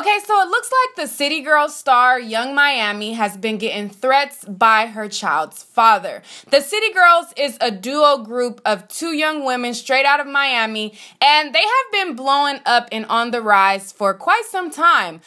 Okay, so it looks like the City Girls star Young Miami has been getting threats by her child's father. The City Girls is a duo group of two young women straight out of Miami, and they have been blowing up and on the rise for quite some time.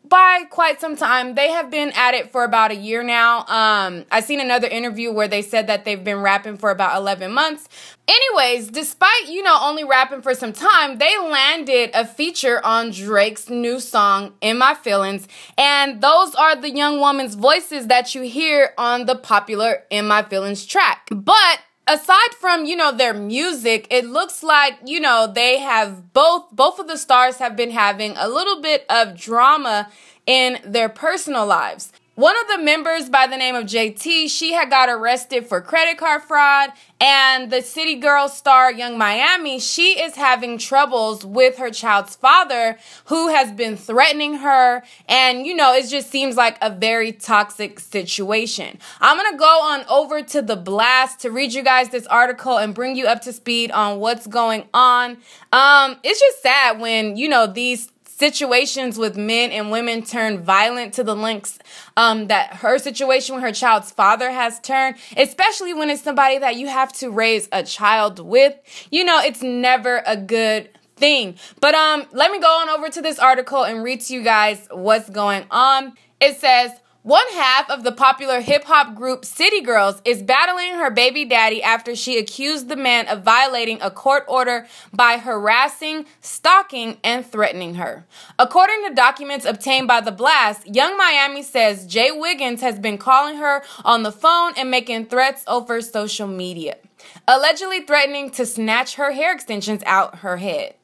By quite some time. They have been at it for about a year now. I seen another interview where they said that they've been rapping for about 11 months. Anyways, despite, only rapping for some time, they landed a feature on Drake's new song, In My Feelings, and those are the young woman's voices that you hear on the popular In My Feelings track. But aside from, their music, it looks like, they have both of the stars have been having a little bit of drama in their personal lives. One of the members by the name of JT, she had got arrested for credit card fraud, and the City Girls star Young Miami, she is having troubles with her child's father, who has been threatening her, and it just seems like a very toxic situation. I'm gonna go on over to The Blast to read you guys this article and bring you up to speed on what's going on. It's just sad when these situations with men and women turn violent to the lengths that her situation with her child's father has turned, especially when it's somebody that you have to raise a child with. It's never a good thing. But let me go on over to this article and read to you guys what's going on. It says, one half of the popular hip-hop group City Girls is battling her baby daddy after she accused the man of violating a court order by harassing, stalking, and threatening her. According to documents obtained by The Blast, Young Miami says Jay Wiggins has been calling her on the phone and making threats over social media, allegedly threatening to snatch her hair extensions out her head.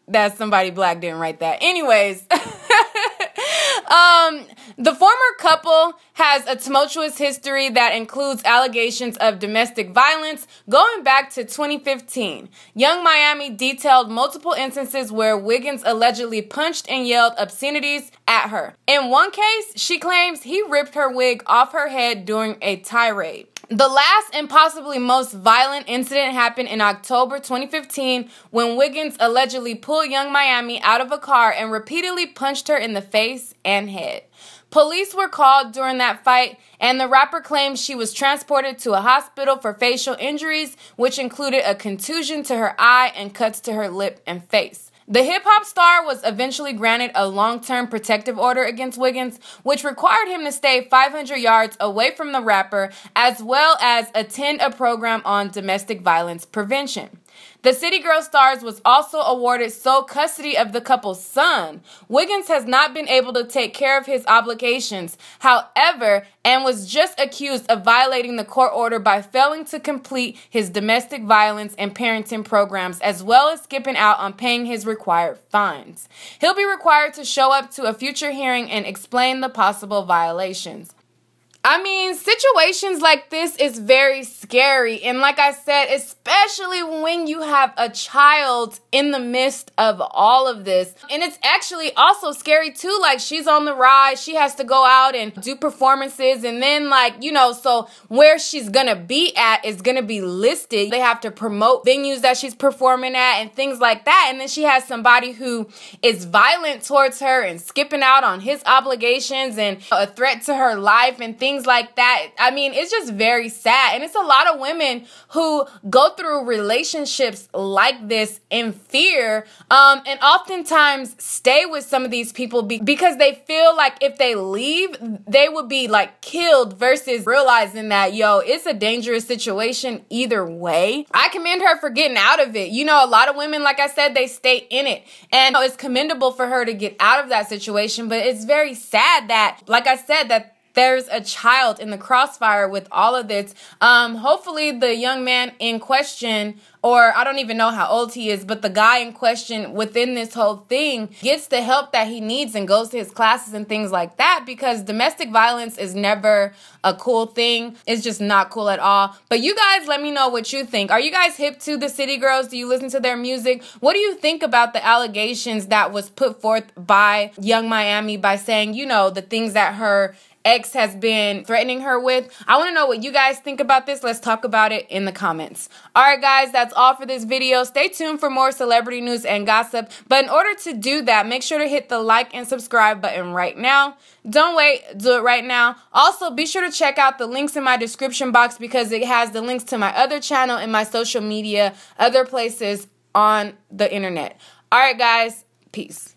That somebody black didn't write that. Anyways, the former couple has a tumultuous history that includes allegations of domestic violence going back to 2015. Young Miami detailed multiple instances where Wiggins allegedly punched and yelled obscenities at her. In one case, she claims he ripped her wig off her head during a tirade. The last and possibly most violent incident happened in October 2015 when Wiggins allegedly pulled Young Miami out of a car and repeatedly punched her in the face and head. Police were called during that fight, and the rapper claimed she was transported to a hospital for facial injuries, which included a contusion to her eye and cuts to her lip and face. The hip-hop star was eventually granted a long-term protective order against Wiggins, which required him to stay 500 yards away from the rapper, as well as attend a program on domestic violence prevention. The City Girls stars was also awarded sole custody of the couple's son. Wiggins has not been able to take care of his obligations, however, and was just accused of violating the court order by failing to complete his domestic violence and parenting programs, as well as skipping out on paying his required fines. He'll be required to show up to a future hearing and explain the possible violations. Situations like this is very scary. And like I said, especially when you have a child in the midst of all of this. And it's actually also scary too. Like, she's on the rise. She has to go out and do performances. And then so where she's going to be at is going to be listed. They have to promote venues that she's performing at and things like that. And then she has somebody who is violent towards her and skipping out on his obligations and a threat to her life and things like that. It's just very sad. And it's a lot of women who go through relationships like this in fear, and oftentimes stay with some of these people because they feel like if they leave, they would be killed, versus realizing that, it's a dangerous situation either way. I commend her for getting out of it. A lot of women, like I said, they stay in it, and it's commendable for her to get out of that situation, but it's very sad that, like I said, that there's a child in the crossfire with all of this. Hopefully the young man in question, or I don't even know how old he is, but the guy in question within this whole thing gets the help that he needs and goes to his classes and things like that, because domestic violence is never a cool thing. It's just not cool at all. But you guys, let me know what you think. Are you guys hip to the City Girls? Do you listen to their music? What do you think about the allegations that was put forth by Young Miami by saying, the things that her ex has been threatening her with. I want to know what you guys think about this. Let's talk about it in the comments. All right, guys, that's all for this video. Stay tuned for more celebrity news and gossip. But in order to do that, make sure to hit the like and subscribe button right now. Don't wait, do it right now. Also, be sure to check out the links in my description box because it has the links to my other channel and my social media, other places on the internet. All right, guys, peace.